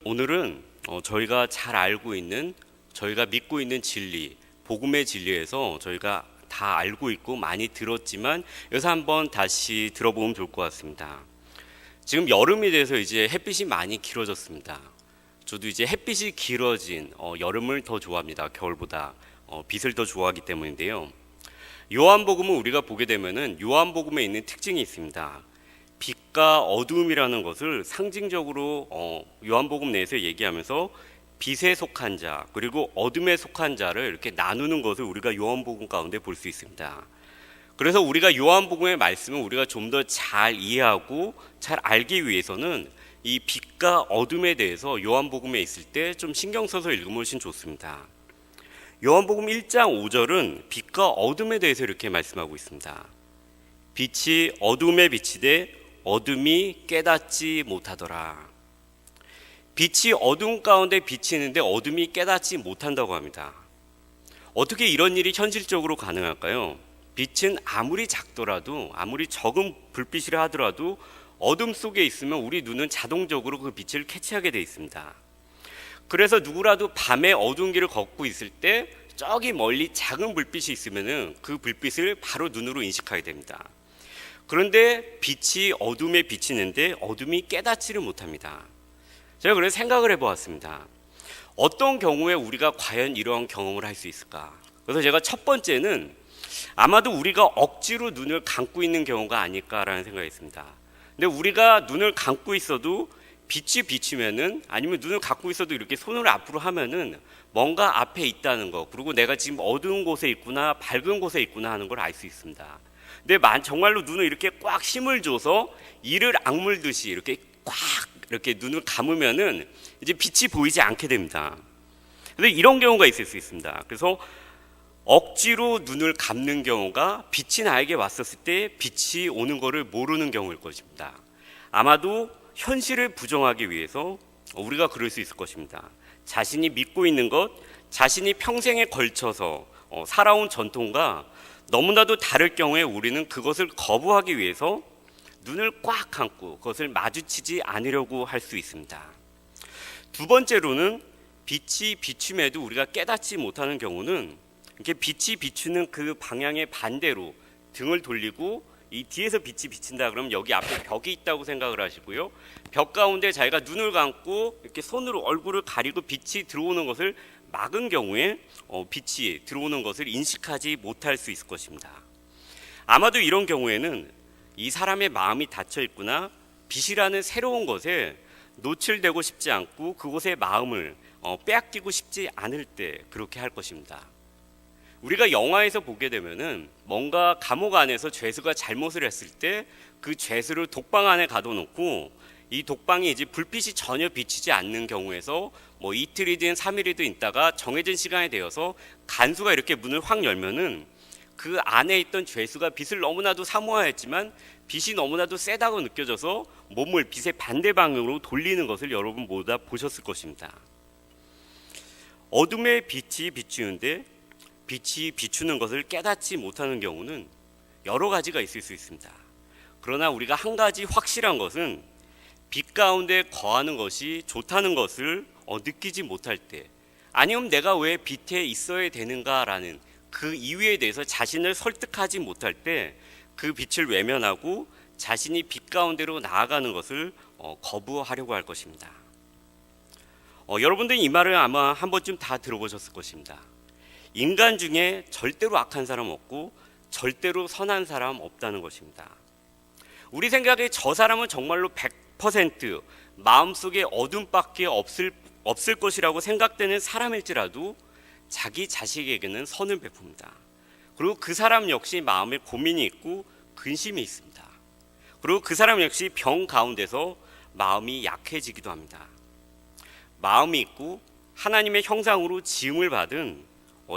오늘은 저희가 잘 알고 있는, 저희가 믿고 있는 진리, 복음의 진리에서 저희가 다 알고 있고 많이 들었지만 여기서 한번 다시 들어보면 좋을 것 같습니다. 지금 여름이 돼서 이제 햇빛이 많이 길어졌습니다. 저도 이제 햇빛이 길어진 여름을 더 좋아합니다. 겨울보다 빛을 더 좋아하기 때문인데요. 요한복음을 우리가 보게 되면은 요한복음에 있는 특징이 있습니다. 빛과 어두움이라는 것을 상징적으로 요한복음 내에서 얘기하면서 빛에 속한 자 그리고 어둠에 속한 자를 이렇게 나누는 것을 우리가 요한복음 가운데 볼 수 있습니다. 그래서 우리가 요한복음의 말씀을 우리가 좀 더 잘 이해하고 잘 알기 위해서는 이 빛과 어둠에 대해서 요한복음에 있을 때 좀 신경 써서 읽으면 훨씬 좋습니다. 요한복음 1장 5절은 빛과 어둠에 대해서 이렇게 말씀하고 있습니다. 빛이 어둠에 비치되 어둠이 깨닫지 못하더라. 빛이 어둠 가운데 비치는데 어둠이 깨닫지 못한다고 합니다. 어떻게 이런 일이 현실적으로 가능할까요? 빛은 아무리 작더라도, 아무리 적은 불빛이라 하더라도 어둠 속에 있으면 우리 눈은 자동적으로 그 빛을 캐치하게 되어 있습니다. 그래서 누구라도 밤에 어두운 길을 걷고 있을 때 저기 멀리 작은 불빛이 있으면 그 불빛을 바로 눈으로 인식하게 됩니다. 그런데 빛이 어둠에 비치는데 어둠이 깨닫지를 못합니다. 제가 그래서 생각을 해보았습니다. 어떤 경우에 우리가 과연 이러한 경험을 할 수 있을까? 그래서 제가 첫 번째는 아마도 우리가 억지로 눈을 감고 있는 경우가 아닐까라는 생각이 있습니다. 근데 우리가 눈을 감고 있어도 빛이 비치면은, 아니면 눈을 감고 있어도 이렇게 손을 앞으로 하면은 뭔가 앞에 있다는 거, 그리고 내가 지금 어두운 곳에 있구나 밝은 곳에 있구나 하는 걸 알 수 있습니다. 근데 정말로 눈을 이렇게 꽉 힘을 줘서 이를 악물듯이 이렇게 꽉 이렇게 눈을 감으면은 이제 빛이 보이지 않게 됩니다. 그래서 이런 경우가 있을 수 있습니다. 그래서 억지로 눈을 감는 경우가 빛이 나에게 왔었을 때 빛이 오는 것을 모르는 경우일 것입니다. 아마도 현실을 부정하기 위해서 우리가 그럴 수 있을 것입니다. 자신이 믿고 있는 것, 자신이 평생에 걸쳐서 살아온 전통과 너무나도 다를 경우에 우리는 그것을 거부하기 위해서 눈을 꽉 감고 그것을 마주치지 않으려고 할 수 있습니다. 두 번째로는 빛이 비춤에도 우리가 깨닫지 못하는 경우는 이렇게 빛이 비추는 그 방향의 반대로 등을 돌리고 이 뒤에서 빛이 비친다 그러면 여기 앞에 벽이 있다고 생각을 하시고요. 벽 가운데 자기가 눈을 감고 이렇게 손으로 얼굴을 가리고 빛이 들어오는 것을 막은 경우에 빛이 들어오는 것을 인식하지 못할 수 있을 것입니다. 아마도 이런 경우에는 이 사람의 마음이 닫혀 있구나, 빛이라는 새로운 것에 노출되고 싶지 않고 그곳의 마음을 빼앗기고 싶지 않을 때 그렇게 할 것입니다. 우리가 영화에서 보게 되면은 뭔가 감옥 안에서 죄수가 잘못을 했을 때 그 죄수를 독방 안에 가둬놓고 이 독방이 이제 불빛이 전혀 비치지 않는 경우에서 이틀이든 3일이든 있다가 정해진 시간이 되어서 간수가 이렇게 문을 확 열면은 그 안에 있던 죄수가 빛을 너무나도 사모하였지만 빛이 너무나도 세다고 느껴져서 몸을 빛의 반대 방향으로 돌리는 것을 여러분 모두 다 보셨을 것입니다. 어둠에 빛이 비추는데 빛이 비추는 것을 깨닫지 못하는 경우는 여러 가지가 있을 수 있습니다. 그러나 우리가 한 가지 확실한 것은 빛 가운데 거하는 것이 좋다는 것을 느끼지 못할 때, 아니면 내가 왜 빛에 있어야 되는가라는 그 이유에 대해서 자신을 설득하지 못할 때 그 빛을 외면하고 자신이 빛 가운데로 나아가는 것을 거부하려고 할 것입니다. 여러분들이 이 말을 아마 한 번쯤 다 들어보셨을 것입니다. 인간 중에 절대로 악한 사람 없고 절대로 선한 사람 없다는 것입니다. 우리 생각에 저 사람은 정말로 100% 마음속에 어둠밖에 없을 것이라고 생각되는 사람일지라도 자기 자식에게는 선을 베풉니다. 그리고 그 사람 역시 마음에 고민이 있고 근심이 있습니다. 그리고 그 사람 역시 병 가운데서 마음이 약해지기도 합니다. 마음이 있고 하나님의 형상으로 지음을 받은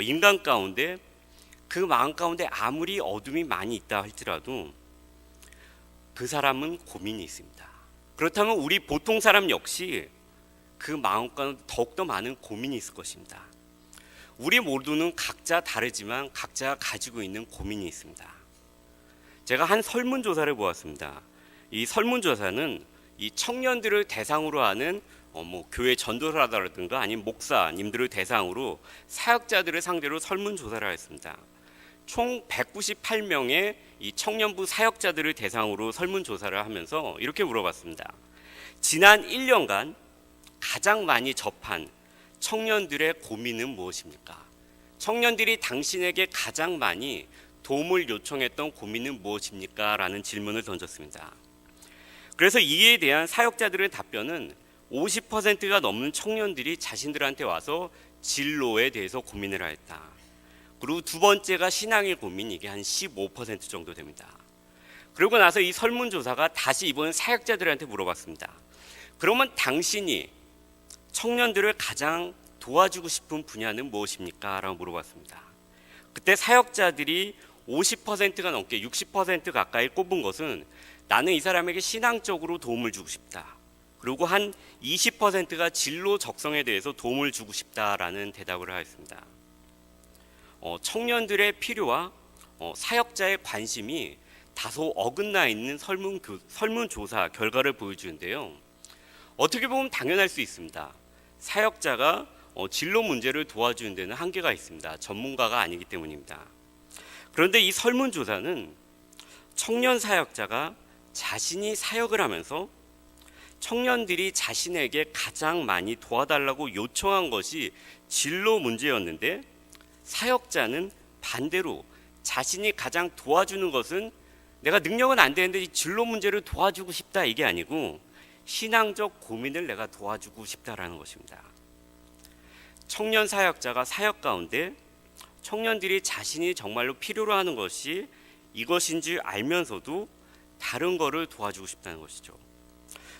인간 가운데 그 마음 가운데 아무리 어둠이 많이 있다 할지라도 그 사람은 고민이 있습니다. 그렇다면 우리 보통 사람 역시 그 마음 가운데 더욱더 많은 고민이 있을 것입니다. 우리 모두는 각자 다르지만 각자 가지고 있는 고민이 있습니다. 제가 한 설문조사를 보았습니다. 이 설문조사는 이 청년들을 대상으로 하는 교회 전도사라든가 아니면 목사님들을 대상으로 사역자들을 상대로 설문조사를 했습니다. 총 198명의 이 청년부 사역자들을 대상으로 설문조사를 하면서 이렇게 물어봤습니다. 지난 1년간 가장 많이 접한 청년들의 고민은 무엇입니까? 청년들이 당신에게 가장 많이 도움을 요청했던 고민은 무엇입니까? 라는 질문을 던졌습니다. 그래서 이에 대한 사역자들의 답변은 50%가 넘는 청년들이 자신들한테 와서 진로에 대해서 고민을 했다. 그리고 두 번째가 신앙의 고민, 이게 한 15% 정도 됩니다. 그러고 나서 이 설문조사가 다시 이번엔 사역자들한테 물어봤습니다. 그러면 당신이 청년들을 가장 도와주고 싶은 분야는 무엇입니까? 라고 물어봤습니다. 그때 사역자들이 50%가 넘게 60% 가까이 꼽은 것은 나는 이 사람에게 신앙적으로 도움을 주고 싶다. 그리고 한 20%가 진로 적성에 대해서 도움을 주고 싶다라는 대답을 하였습니다. 청년들의 필요와 사역자의 관심이 다소 어긋나 있는 설문조사 결과를 보여주는데요. 어떻게 보면 당연할 수 있습니다. 사역자가 진로 문제를 도와주는 데는 한계가 있습니다. 전문가가 아니기 때문입니다. 그런데 이 설문조사는 청년 사역자가 자신이 사역을 하면서 청년들이 자신에게 가장 많이 도와달라고 요청한 것이 진로 문제였는데, 사역자는 반대로 자신이 가장 도와주는 것은 내가 능력은 안 되는데 이 진로 문제를 도와주고 싶다, 이게 아니고 신앙적 고민을 내가 도와주고 싶다라는 것입니다. 청년 사역자가 사역 가운데 청년들이 자신이 정말로 필요로 하는 것이 이것인 줄 알면서도 다른 거를 도와주고 싶다는 것이죠.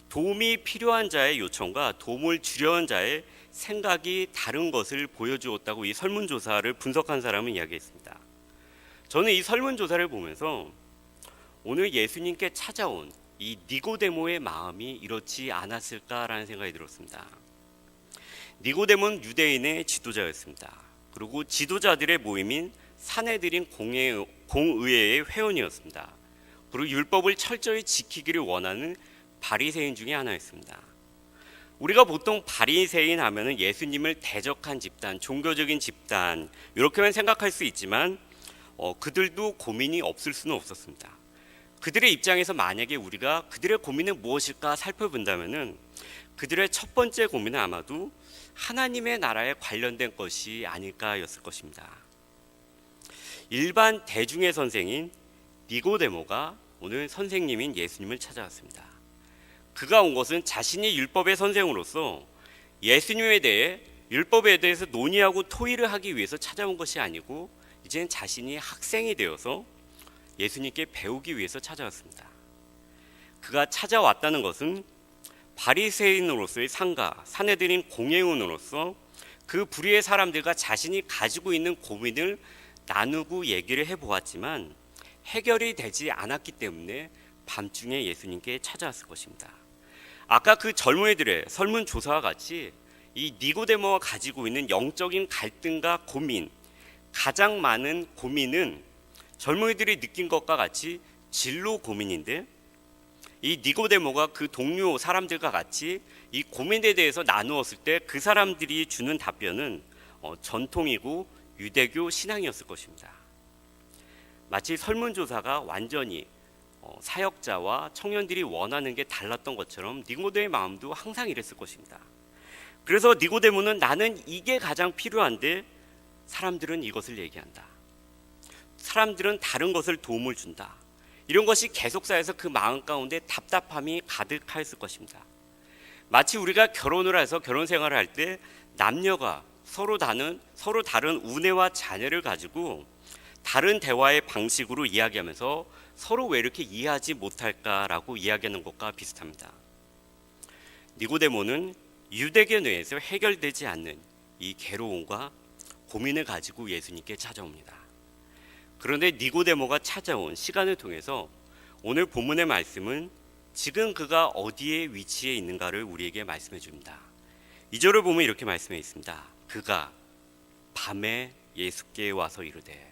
도움이 필요한 자의 요청과 도움을 주려는 자의 생각이 다른 것을 보여주었다고 이 설문조사를 분석한 사람은 이야기했습니다. 저는 이 설문조사를 보면서 오늘 예수님께 찾아온 이 니고데모의 마음이 이렇지 않았을까라는 생각이 들었습니다. 니고데모는 유대인의 지도자였습니다. 그리고 지도자들의 모임인 사내들인 공의회의 회원이었습니다. 그리고 율법을 철저히 지키기를 원하는 바리새인 중에 하나였습니다. 우리가 보통 바리새인 하면은 예수님을 대적한 집단, 종교적인 집단 이렇게만 생각할 수 있지만 그들도 고민이 없을 수는 없었습니다. 그들의 입장에서 만약에 우리가 그들의 고민은 무엇일까 살펴본다면은 그들의 첫 번째 고민은 아마도 하나님의 나라에 관련된 것이 아닐까였을 것입니다. 일반 대중의 선생인 니고데모가 오늘 선생님인 예수님을 찾아왔습니다. 그가 온 것은 자신이 율법의 선생으로서 예수님에 대해 율법에 대해서 논의하고 토의를 하기 위해서 찾아온 것이 아니고 이제는 자신이 학생이 되어서 예수님께 배우기 위해서 찾아왔습니다. 그가 찾아왔다는 것은 바리새인으로서의 상가, 사내들인 공회원으로서 그 부류의 사람들과 자신이 가지고 있는 고민을 나누고 얘기를 해보았지만 해결이 되지 않았기 때문에 밤중에 예수님께 찾아왔을 것입니다. 아까 그 젊은이들의 설문조사와 같이 이 니고데모가 가지고 있는 영적인 갈등과 고민, 가장 많은 고민은 젊은이들이 느낀 것과 같이 진로 고민인데, 이 니고데모가 그 동료 사람들과 같이 이 고민에 대해서 나누었을 때 그 사람들이 주는 답변은 전통이고 유대교 신앙이었을 것입니다. 마치 설문조사가 완전히 사역자와 청년들이 원하는 게 달랐던 것처럼 니고데모의 마음도 항상 이랬을 것입니다. 그래서 니고데모는 나는 이게 가장 필요한데 사람들은 이것을 얘기한다. 사람들은 다른 것을 도움을 준다. 이런 것이 계속사에서 그 마음 가운데 답답함이 가득하였을 것입니다. 마치 우리가 결혼을 해서 결혼 생활을 할 때 남녀가 서로 다른 우애와 자녀를 가지고 다른 대화의 방식으로 이야기하면서 서로 왜 이렇게 이해하지 못할까라고 이야기하는 것과 비슷합니다. 니고데모는 유대교 내에서 해결되지 않는 이 괴로움과 고민을 가지고 예수님께 찾아옵니다. 그런데 니고데모가 찾아온 시간을 통해서 오늘 본문의 말씀은 지금 그가 어디에 위치해 있는가를 우리에게 말씀해 줍니다. 2절을 보면 이렇게 말씀해 있습니다. 그가 밤에 예수께 와서 이르되.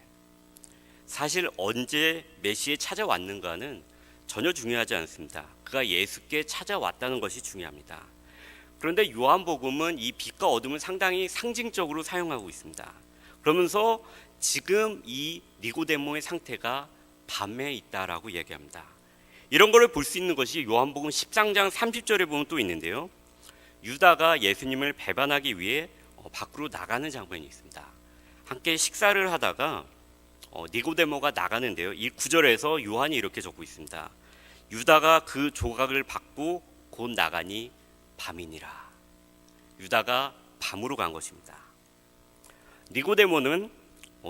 사실 언제 몇 시에 찾아왔는가는 전혀 중요하지 않습니다. 그가 예수께 찾아왔다는 것이 중요합니다. 그런데 요한복음은 이 빛과 어둠을 상당히 상징적으로 사용하고 있습니다. 그러면서 지금 이 니고데모의 상태가 밤에 있다라고 얘기합니다. 이런 거를 볼 수 있는 것이 요한복음 13장 30절에 보면 또 있는데요. 유다가 예수님을 배반하기 위해 밖으로 나가는 장면이 있습니다. 함께 식사를 하다가 니고데모가 나가는데요. 이 구절에서 요한이 이렇게 적고 있습니다. 유다가 그 조각을 받고 곧 나가니 밤이니라. 유다가 밤으로 간 것입니다. 니고데모는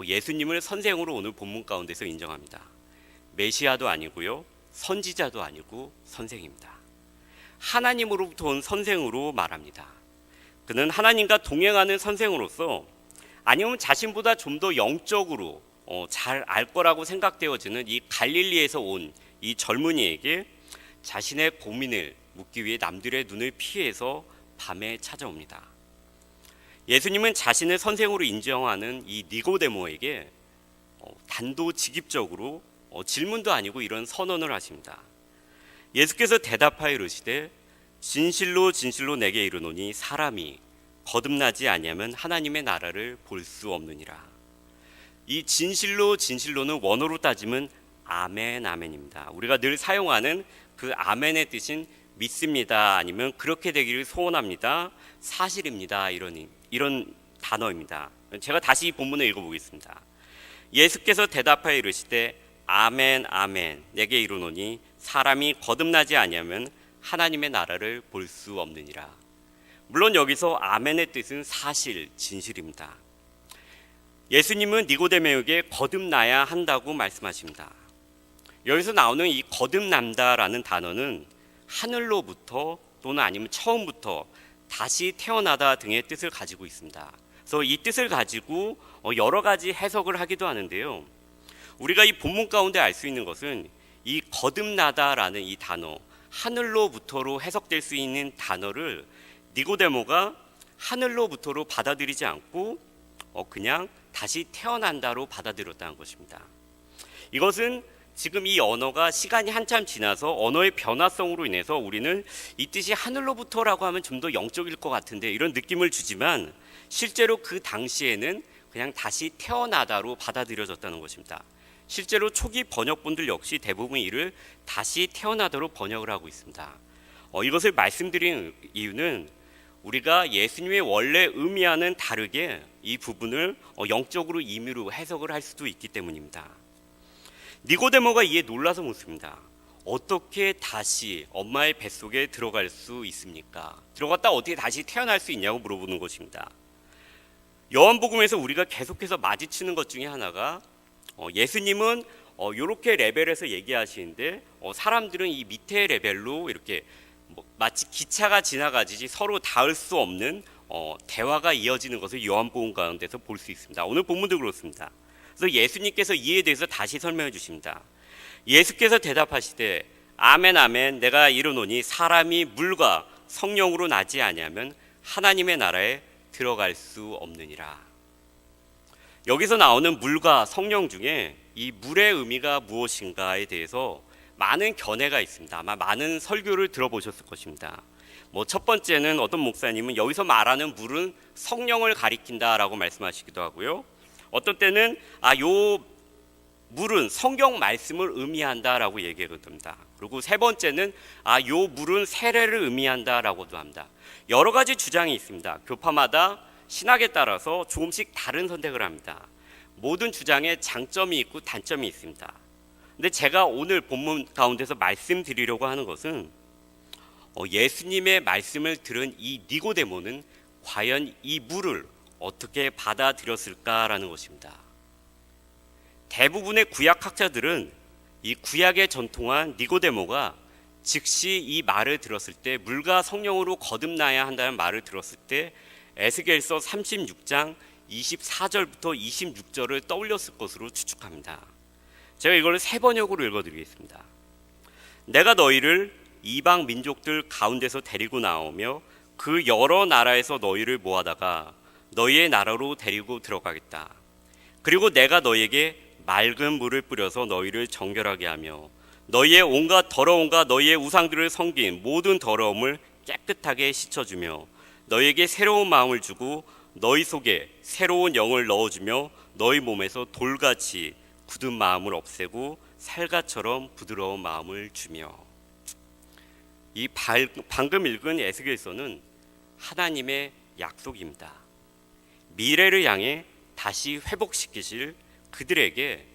예수님을 선생으로 오늘 본문 가운데서 인정합니다. 메시아도 아니고요, 선지자도 아니고 선생입니다. 하나님으로부터 온 선생으로 말합니다. 그는 하나님과 동행하는 선생으로서 아니면 자신보다 좀 더 영적으로 잘 알 거라고 생각되어지는 이 갈릴리에서 온 이 젊은이에게 자신의 고민을 묻기 위해 남들의 눈을 피해서 밤에 찾아옵니다. 예수님은 자신을 선생으로 인정하는 이 니고데모에게 단도직입적으로 질문도 아니고 이런 선언을 하십니다. 예수께서 대답하여 이르시되 진실로 진실로 내게 이르노니 사람이 거듭나지 아니하면 하나님의 나라를 볼 수 없느니라. 이 진실로 진실로는 원어로 따지면 아멘 아멘입니다. 우리가 늘 사용하는 그 아멘의 뜻인 믿습니다, 아니면 그렇게 되기를 소원합니다, 사실입니다, 이런 단어입니다. 제가 다시 이 본문을 읽어보겠습니다. 예수께서 대답하여 이르시되 아멘 아멘 내게 이르노니 사람이 거듭나지 아니하면 하나님의 나라를 볼 수 없느니라. 물론 여기서 아멘의 뜻은 사실, 진실입니다. 예수님은 니고데모에게 거듭나야 한다고 말씀하십니다. 여기서 나오는 이 거듭난다라는 단어는 하늘로부터 또는 아니면 처음부터 다시 태어나다 등의 뜻을 가지고 있습니다. 그래서 이 뜻을 가지고 여러 가지 해석을 하기도 하는데요. 우리가 이 본문 가운데 알 수 있는 것은 이 거듭나다라는 이 단어, 하늘로부터로 해석될 수 있는 단어를 니고데모가 하늘로부터로 받아들이지 않고 그냥 다시 태어난다로 받아들였다는 것입니다. 이것은 지금 이 언어가 시간이 한참 지나서 언어의 변화성으로 인해서 우리는 이 뜻이 하늘로부터라고 하면 좀 더 영적일 것 같은데 이런 느낌을 주지만 실제로 그 당시에는 그냥 다시 태어나다로 받아들여졌다는 것입니다. 실제로 초기 번역본들 역시 대부분 이를 다시 태어나다로 번역을 하고 있습니다. 이것을 말씀드린 이유는 우리가 예수님의 원래 의미와는 다르게 이 부분을 영적으로 임의로 해석을 할 수도 있기 때문입니다. 니고데모가 이에 놀라서 묻습니다. 어떻게 다시 엄마의 뱃속에 들어갈 수 있습니까? 들어갔다 어떻게 다시 태어날 수 있냐고 물어보는 것입니다. 요한복음에서 우리가 계속해서 마주치는 것 중에 하나가 예수님은 이렇게 레벨에서 얘기하시는데 사람들은 이 밑에 레벨로 이렇게 마치 기차가 지나가듯이 서로 닿을 수 없는 대화가 이어지는 것을 요한복음 가운데서 볼 수 있습니다. 오늘 본문도 그렇습니다. 그래서 예수님께서 이에 대해서 다시 설명해 주십니다. 예수께서 대답하시되 아멘 아멘 내가 이르노니 사람이 물과 성령으로 나지 아니하면 하나님의 나라에 들어갈 수 없느니라. 여기서 나오는 물과 성령 중에 이 물의 의미가 무엇인가에 대해서 많은 견해가 있습니다. 아마 많은 설교를 들어보셨을 것입니다. 첫 번째는 어떤 목사님은 여기서 말하는 물은 성령을 가리킨다라고 말씀하시기도 하고요. 어떤 때는 요 물은 성경 말씀을 의미한다라고 얘기합니다. 그리고 세 번째는 요 물은 세례를 의미한다라고도 합니다. 여러 가지 주장이 있습니다. 교파마다 신학에 따라서 조금씩 다른 선택을 합니다. 모든 주장에 장점이 있고 단점이 있습니다. 근데 제가 오늘 본문 가운데서 말씀드리려고 하는 것은 예수님의 말씀을 들은 이 니고데모는 과연 이 물을 어떻게 받아들였을까라는 것입니다. 대부분의 구약학자들은 이 구약에 전통한 니고데모가 즉시 이 말을 들었을 때 물과 성령으로 거듭나야 한다는 말을 들었을 때 에스겔서 36장 24절부터 26절을 떠올렸을 것으로 추측합니다. 제가 이걸 세 번역으로 읽어드리겠습니다. 내가 너희를 이방 민족들 가운데서 데리고 나오며 그 여러 나라에서 너희를 모아다가 너희의 나라로 데리고 들어가겠다. 그리고 내가 너희에게 맑은 물을 뿌려서 너희를 정결하게 하며 너희의 온갖 더러움과 너희의 우상들을 섬긴 모든 더러움을 깨끗하게 씻어주며 너희에게 새로운 마음을 주고 너희 속에 새로운 영을 넣어주며 너희 몸에서 돌같이 굳은 마음을 없애고 살갗처럼 부드러운 마음을 주며. 이 방금 읽은 에스겔서는 하나님의 약속입니다. 미래를 향해 다시 회복시키실 그들에게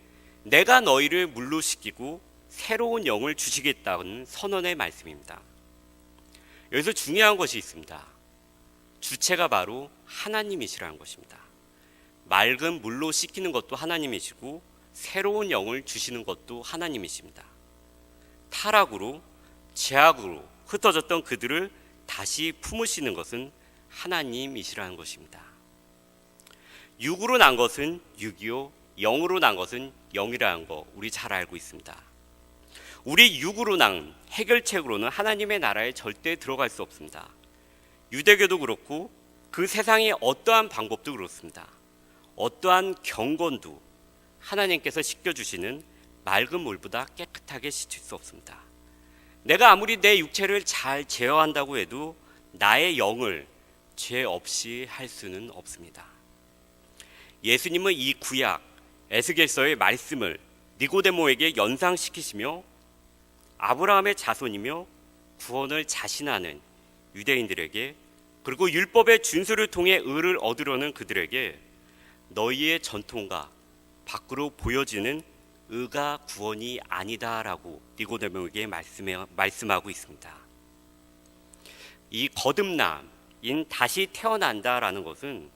내가 너희를 물로시키고 새로운 영을 주시겠다는 선언의 말씀입니다. 여기서 중요한 것이 있습니다. 주체가 바로 하나님이시라는 것입니다. 맑은 물로 씻기는 것도 하나님이시고 새로운 영을 주시는 것도 하나님이십니다. 타락으로 죄악으로 흩어졌던 그들을 다시 품으시는 것은 하나님이시라는 것입니다. 육으로 난 것은 육이요 영으로 난 것은 영이라는 거 우리 잘 알고 있습니다. 우리 육으로 난 해결책으로는 하나님의 나라에 절대 들어갈 수 없습니다. 유대교도 그렇고 그 세상의 어떠한 방법도 그렇습니다. 어떠한 경건도 하나님께서 씻겨주시는 맑은 물보다 깨끗하게 씻을 수 없습니다. 내가 아무리 내 육체를 잘 제어한다고 해도 나의 영을 죄 없이 할 수는 없습니다. 예수님은 이 구약 에스겔서의 말씀을 니고데모에게 연상시키시며 아브라함의 자손이며 구원을 자신하는 유대인들에게 그리고 율법의 준수를 통해 의를 얻으려는 그들에게 너희의 전통과 밖으로 보여지는 의가 구원이 아니다라고 니고데모에게 말씀하고 있습니다. 이 거듭남인 다시 태어난다라는 것은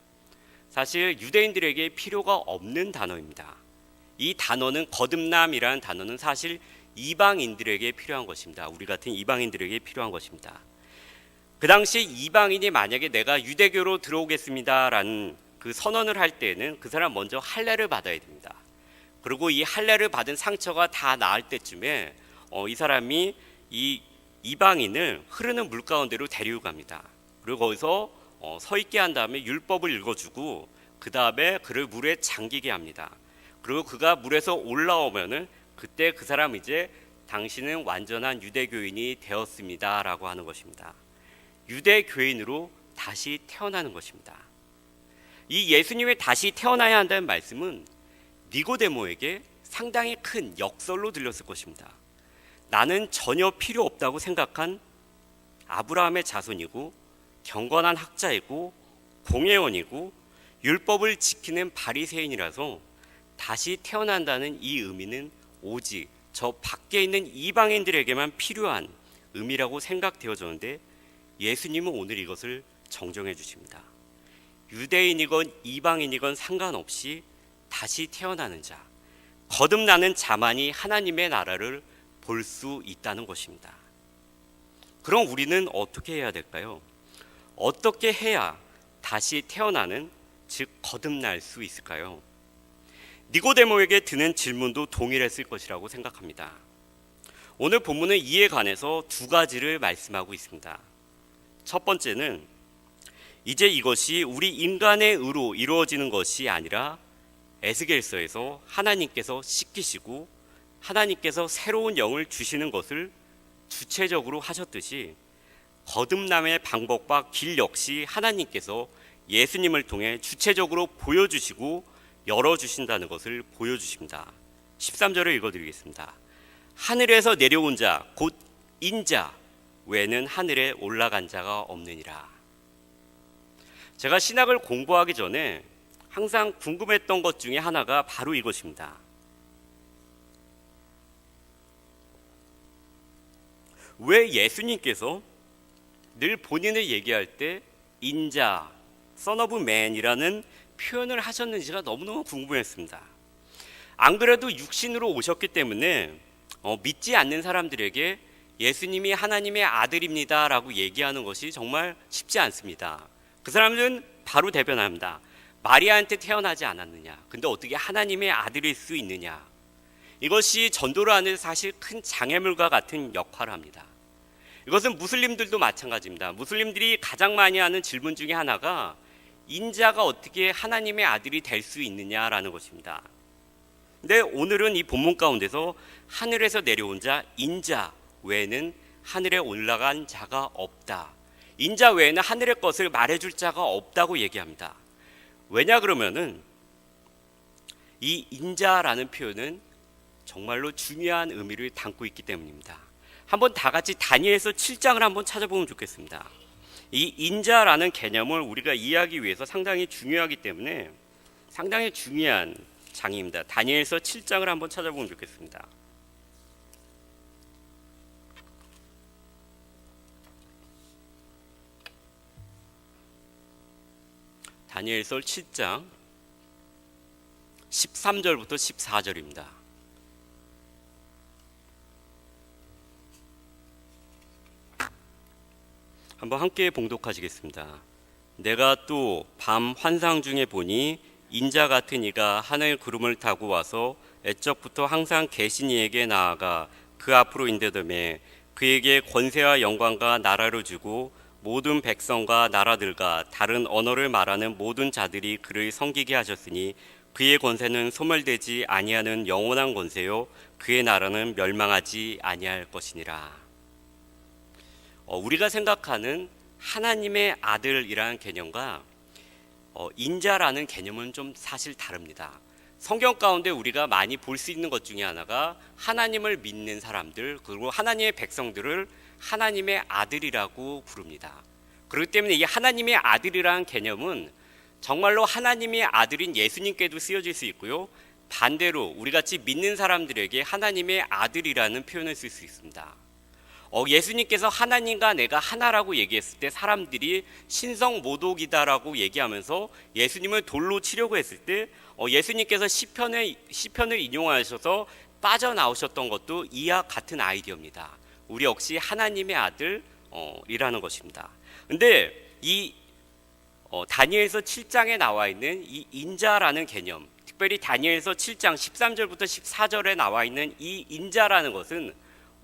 사실 유대인들에게 필요가 없는 단어입니다. 이 단어는 거듭남이라는 단어는 사실 이방인들에게 필요한 것입니다. 우리 같은 이방인들에게 필요한 것입니다. 그 당시 이방인이 만약에 내가 유대교로 들어오겠습니다라는 그 선언을 할 때는 그 사람 먼저 할례를 받아야 됩니다. 그리고 이 할례를 받은 상처가 다 나을 때쯤에 이 사람이 이 이방인을 흐르는 물 가운데로 데리고 갑니다. 그리고 거기서 서 있게 한 다음에 율법을 읽어주고 그 다음에 그를 물에 잠기게 합니다. 그리고 그가 물에서 올라오면은 그때 그 사람 이제 당신은 완전한 유대교인이 되었습니다라고 하는 것입니다. 유대교인으로 다시 태어나는 것입니다. 이 예수님의 다시 태어나야 한다는 말씀은 니고데모에게 상당히 큰 역설로 들렸을 것입니다. 나는 전혀 필요 없다고 생각한 아브라함의 자손이고 경건한 학자이고 공회원이고 율법을 지키는 바리새인이라서 다시 태어난다는 이 의미는 오직 저 밖에 있는 이방인들에게만 필요한 의미라고 생각되어졌는데 예수님은 오늘 이것을 정정해 주십니다. 유대인이건 이방인이건 상관없이 다시 태어나는 자, 거듭나는 자만이 하나님의 나라를 볼 수 있다는 것입니다. 그럼 우리는 어떻게 해야 될까요? 어떻게 해야 다시 태어나는, 즉 거듭날 수 있을까요? 니고데모에게 드는 질문도 동일했을 것이라고 생각합니다. 오늘 본문은 이에 관해서 두 가지를 말씀하고 있습니다. 첫 번째는 이제 이것이 우리 인간의 의로 이루어지는 것이 아니라 에스겔서에서 하나님께서 씻기시고 하나님께서 새로운 영을 주시는 것을 주체적으로 하셨듯이 거듭남의 방법과 길 역시 하나님께서 예수님을 통해 주체적으로 보여주시고 열어주신다는 것을 보여주십니다. 13절을 읽어드리겠습니다. 하늘에서 내려온 자 곧 인자 외에는 하늘에 올라간 자가 없느니라. 제가 신학을 공부하기 전에 항상 궁금했던 것 중에 하나가 바로 이것입니다. 왜 예수님께서 늘 본인을 얘기할 때 인자, Son of Man이라는 표현을 하셨는지가 너무너무 궁금했습니다. 안 그래도 육신으로 오셨기 때문에 믿지 않는 사람들에게 예수님이 하나님의 아들입니다 라고 얘기하는 것이 정말 쉽지 않습니다. 그 사람들은 바로 대변합니다. 마리아한테 태어나지 않았느냐? 근데 어떻게 하나님의 아들일 수 있느냐? 이것이 전도를 하는 사실 큰 장애물과 같은 역할을 합니다. 이것은 무슬림들도 마찬가지입니다. 무슬림들이 가장 많이 하는 질문 중에 하나가 인자가 어떻게 하나님의 아들이 될 수 있느냐라는 것입니다. 근데 오늘은 이 본문 가운데서 하늘에서 내려온 자 인자 외에는 하늘에 올라간 자가 없다 인자 외에는 하늘의 것을 말해줄 자가 없다고 얘기합니다. 왜냐 그러면은 이 인자라는 표현은 정말로 중요한 의미를 담고 있기 때문입니다. 한번 다 같이 다니엘서 7장을 한번 찾아보면 좋겠습니다. 이 인자라는 개념을 우리가 이해하기 위해서 상당히 중요하기 때문에 상당히 중요한 장입니다. 다니엘서 7장을 한번 찾아보면 좋겠습니다. 다니엘서 7장 13절부터 14절입니다. 한번 함께 봉독하시겠습니다. 내가 또 밤 환상 중에 보니 인자 같은 이가 하늘 구름을 타고 와서 애적부터 항상 계신 이에게 나아가 그 앞으로 인도되매 그에게 권세와 영광과 나라를 주고 모든 백성과 나라들과 다른 언어를 말하는 모든 자들이 그를 섬기게 하셨으니 그의 권세는 소멸되지 아니하는 영원한 권세요 그의 나라는 멸망하지 아니할 것이니라. 우리가 생각하는 하나님의 아들이라는 개념과 인자라는 개념은 좀 사실 다릅니다. 성경 가운데 우리가 많이 볼 수 있는 것 중에 하나가 하나님을 믿는 사람들 그리고 하나님의 백성들을 하나님의 아들이라고 부릅니다. 그렇기 때문에 이 하나님의 아들이라는 개념은 정말로 하나님의 아들인 예수님께도 쓰여질 수 있고요. 반대로 우리같이 믿는 사람들에게 하나님의 아들이라는 표현을 쓸 수 있습니다. 예수님께서 하나님과 내가 하나라고 얘기했을 때 사람들이 신성모독이다라고 얘기하면서 예수님을 돌로 치려고 했을 때 예수님께서 시편을 인용하셔서 빠져나오셨던 것도 이와 같은 아이디어입니다. 우리 역시 하나님의 아들이라는 것입니다. 근데 이 다니엘서 7장에 나와 있는 이 인자라는 개념, 특별히 다니엘서 7장 13절부터 14절에 나와 있는 이 인자라는 것은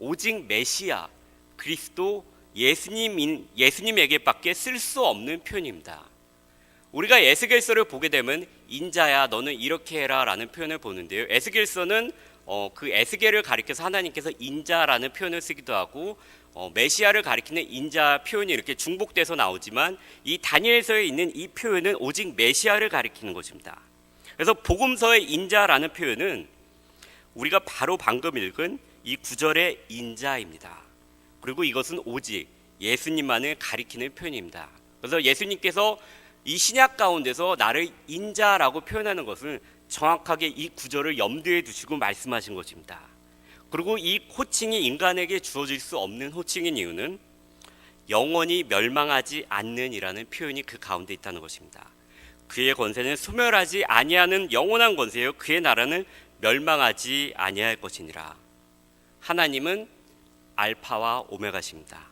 오직 메시아, 그리스도, 예수님에게밖에 쓸 수 없는 표현입니다. 우리가 에스겔서를 보게 되면 인자야 너는 이렇게 해라 라는 표현을 보는데요. 에스겔서는 그 에스겔을 가리켜서 하나님께서 인자라는 표현을 쓰기도 하고 메시아를 가리키는 인자 표현이 이렇게 중복돼서 나오지만 이 다니엘서에 있는 이 표현은 오직 메시아를 가리키는 것입니다. 그래서 복음서의 인자라는 표현은 우리가 바로 방금 읽은 이 구절의 인자입니다. 그리고 이것은 오직 예수님만을 가리키는 표현입니다. 그래서 예수님께서 이 신약 가운데서 나를 인자라고 표현하는 것은 정확하게 이 구절을 염두에 두시고 말씀하신 것입니다. 그리고 이 호칭이 인간에게 주어질 수 없는 호칭인 이유는 영원히 멸망하지 않는 이라는 표현이 그 가운데 있다는 것입니다. 그의 권세는 소멸하지 아니하는 영원한 권세요 그의 나라는 멸망하지 아니할 것이니라. 하나님은 알파와 오메가십니다.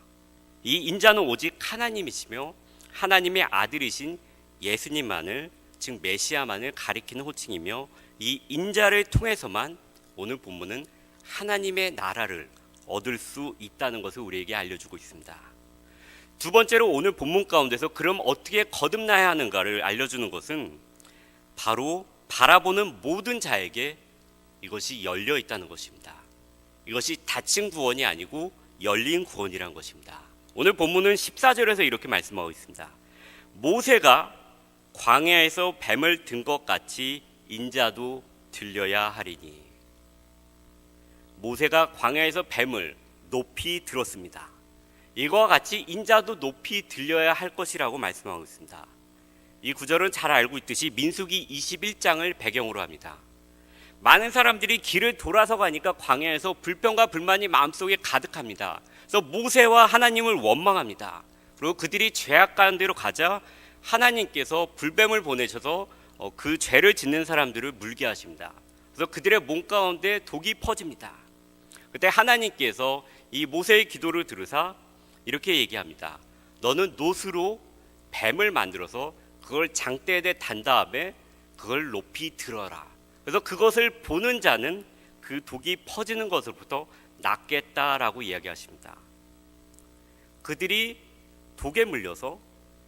이 인자는 오직 하나님이시며 하나님의 아들이신 예수님만을 즉 메시아만을 가리키는 호칭이며 이 인자를 통해서만 오늘 본문은 하나님의 나라를 얻을 수 있다는 것을 우리에게 알려주고 있습니다. 두 번째로 오늘 본문 가운데서 그럼 어떻게 거듭나야 하는가를 알려주는 것은 바로 바라보는 모든 자에게 이것이 열려 있다는 것입니다. 이것이 닫힌 구원이 아니고 열린 구원이란 것입니다. 오늘 본문은 14절에서 이렇게 말씀하고 있습니다. 모세가 광야에서 뱀을 든 것 같이 인자도 들려야 하리니. 모세가 광야에서 뱀을 높이 들었습니다. 이와 같이 인자도 높이 들려야 할 것이라고 말씀하고 있습니다. 이 구절은 잘 알고 있듯이 민수기 21장을 배경으로 합니다. 많은 사람들이 길을 돌아서 가니까 광야에서 불평과 불만이 마음속에 가득합니다. 그래서 모세와 하나님을 원망합니다. 그리고 그들이 죄악 가운데로 가자 하나님께서 불뱀을 보내셔서 그 죄를 짓는 사람들을 물게 하십니다. 그래서 그들의 몸 가운데 독이 퍼집니다. 그때 하나님께서 이 모세의 기도를 들으사 이렇게 얘기합니다. 너는 놋으로 뱀을 만들어서 그걸 장대에 단 다음에 그걸 높이 들어라. 그래서 그것을 보는 자는 그 독이 퍼지는 것으로부터 낫겠다라고 이야기하십니다. 그들이 독에 물려서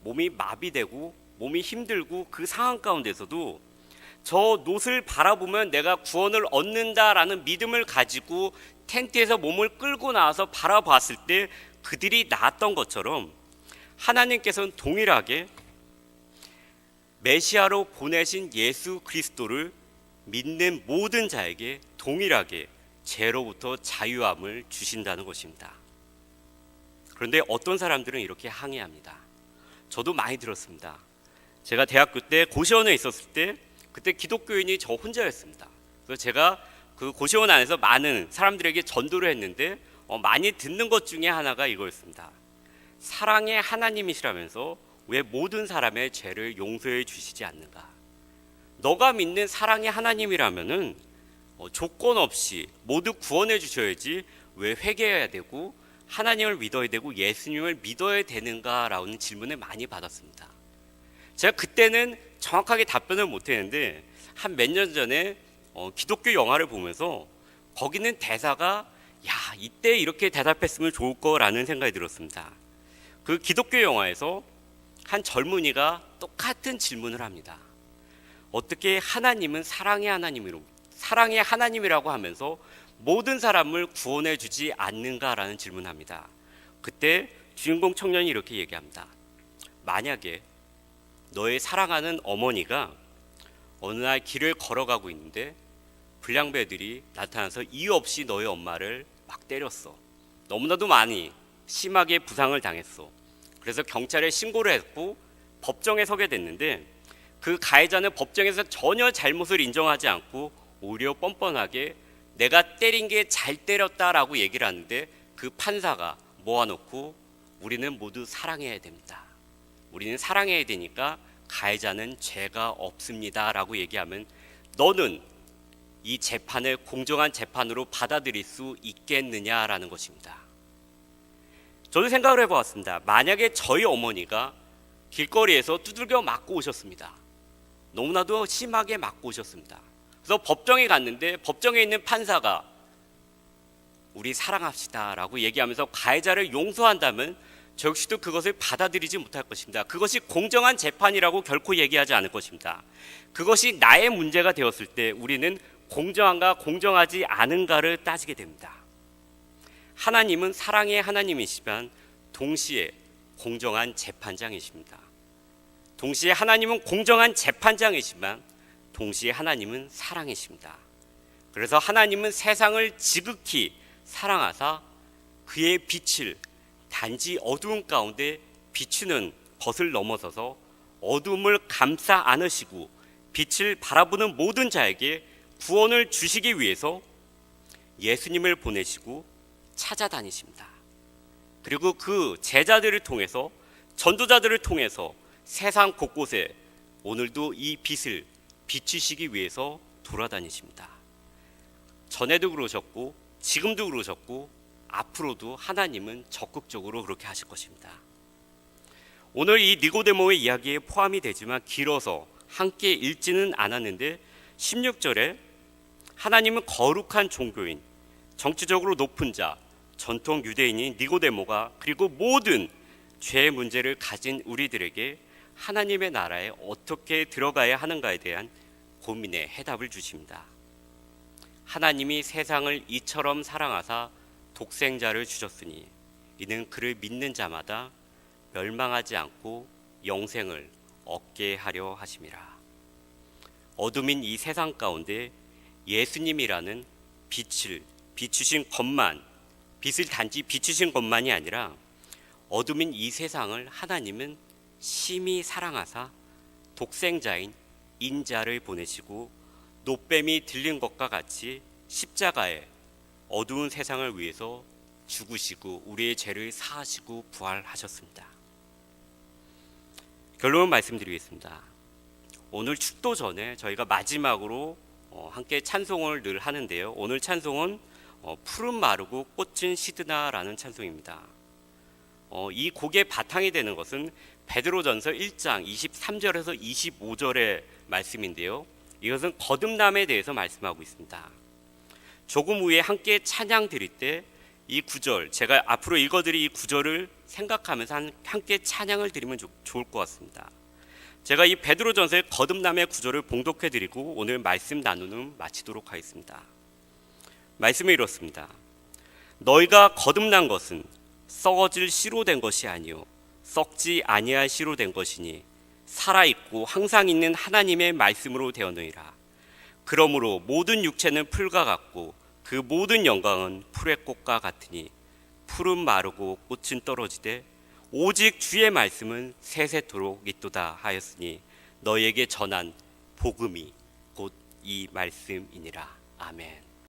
몸이 마비되고 몸이 힘들고 그 상황 가운데서도 저 놋을 바라보면 내가 구원을 얻는다라는 믿음을 가지고 텐트에서 몸을 끌고 나와서 바라봤을 때 그들이 나았던 것처럼 하나님께서는 동일하게 메시아로 보내신 예수 그리스도를 믿는 모든 자에게 동일하게 죄로부터 자유함을 주신다는 것입니다. 그런데 어떤 사람들은 이렇게 항의합니다. 저도 많이 들었습니다. 제가 대학교 때 고시원에 있었을 때 그때 기독교인이 저 혼자였습니다. 그래서 제가 그 고시원 안에서 많은 사람들에게 전도를 했는데 많이 듣는 것 중에 하나가 이거였습니다. 사랑의 하나님이시라면서 왜 모든 사람의 죄를 용서해 주시지 않는가? 너가 믿는 사랑의 하나님이라면은 조건 없이 모두 구원해 주셔야지 왜 회개해야 되고 하나님을 믿어야 되고 예수님을 믿어야 되는가라는 질문을 많이 받았습니다. 제가 그때는 정확하게 답변을 못했는데 한 몇 년 전에 기독교 영화를 보면서 거기는 대사가 야 이때 이렇게 대답했으면 좋을 거라는 생각이 들었습니다. 그 기독교 영화에서 한 젊은이가 똑같은 질문을 합니다. 어떻게 하나님은 사랑의 하나님이라고 하면서 모든 사람을 구원해 주지 않는가라는 질문을 합니다. 그때 주인공 청년이 이렇게 얘기합니다. 만약에 너의 사랑하는 어머니가 어느 날 길을 걸어가고 있는데 불량배들이 나타나서 이유 없이 너의 엄마를 막 때렸어. 너무나도 많이 심하게 부상을 당했어. 그래서 경찰에 신고를 했고 법정에 서게 됐는데 그 가해자는 법정에서 전혀 잘못을 인정하지 않고 오히려 뻔뻔하게 내가 때린 게 잘 때렸다라고 얘기를 하는데 그 판사가 모아놓고 우리는 모두 사랑해야 됩니다. 우리는 사랑해야 되니까 가해자는 죄가 없습니다라고 얘기하면 너는 이 재판을 공정한 재판으로 받아들일 수 있겠느냐라는 것입니다. 저는 생각을 해보았습니다. 만약에 저희 어머니가 길거리에서 두들겨 맞고 오셨습니다. 너무나도 심하게 맞고 오셨습니다. 그래서 법정에 갔는데 법정에 있는 판사가 우리 사랑합시다 라고 얘기하면서 가해자를 용서한다면 저 역시도 그것을 받아들이지 못할 것입니다. 그것이 공정한 재판이라고 결코 얘기하지 않을 것입니다. 그것이 나의 문제가 되었을 때 우리는 공정한가 공정하지 않은가를 따지게 됩니다. 하나님은 사랑의 하나님이시지만 동시에 공정한 재판장이십니다. 동시에 하나님은 공정한 재판장이시지만 동시에 하나님은 사랑이십니다. 그래서 하나님은 세상을 지극히 사랑하사 그의 빛을 단지 어두운 가운데 비추는 것을 넘어서서 어둠을 감싸 안으시고 빛을 바라보는 모든 자에게 구원을 주시기 위해서 예수님을 보내시고 찾아다니십니다. 그리고 그 제자들을 통해서 전도자들을 통해서 세상 곳곳에 오늘도 이 빛을 비추시기 위해서 돌아다니십니다. 전에도 그러셨고 지금도 그러셨고 앞으로도 하나님은 적극적으로 그렇게 하실 것입니다. 오늘 이 니고데모의 이야기에 포함이 되지만 길어서 함께 읽지는 않았는데 16절에 하나님은 거룩한 종교인, 정치적으로 높은 자, 전통 유대인인 니고데모가 그리고 모든 죄의 문제를 가진 우리들에게 하나님의 나라에 어떻게 들어가야 하는가에 대한 고민의 해답을 주십니다. 하나님이 세상을 이처럼 사랑하사 독생자를 주셨으니 이는 그를 믿는 자마다 멸망하지 않고 영생을 얻게 하려 하심이라. 어둠인 이 세상 가운데 예수님이라는 빛을 비추신 것만, 빛을 단지 비추신 것만이 아니라 어둠인 이 세상을 하나님은 심히 사랑하사 독생자인 인자를 보내시고 노뱀이 들린 것과 같이 십자가에 어두운 세상을 위해서 죽으시고 우리의 죄를 사하시고 부활하셨습니다. 결론을 말씀드리겠습니다. 오늘 축도 전에 저희가 마지막으로 함께 찬송을 늘 하는데요. 오늘 찬송은 푸른 마르고 꽃은 시드나라는 찬송입니다. 이 곡의 바탕이 되는 것은 베드로전서 1장 23절에서 25절의 말씀인데요. 이것은 거듭남에 대해서 말씀하고 있습니다. 조금 후에 함께 찬양 드릴 때 이 구절, 제가 앞으로 읽어드릴 이 구절을 생각하면서 함께 찬양을 드리면 좋을 것 같습니다. 제가 이 베드로전서의 거듭남의 구절을 봉독해 드리고 오늘 말씀 나누는 마치도록 하겠습니다. 말씀이 이렇습니다. 너희가 거듭난 것은 썩어질 씨로 된 것이 아니요 썩지 아니할 씨로 된 것이니 살아있고 항상 있는 하나님의 말씀으로 되었느니라. 그러므로 모든 육체는 풀과 같고 그 모든 영광은 풀의 꽃과 같으니 풀은 마르고 꽃은 떨어지되 오직 주의 말씀은 세세토록 있도다 하였으니 너희에게 전한 복음이 곧 이 말씀이니라. 아멘.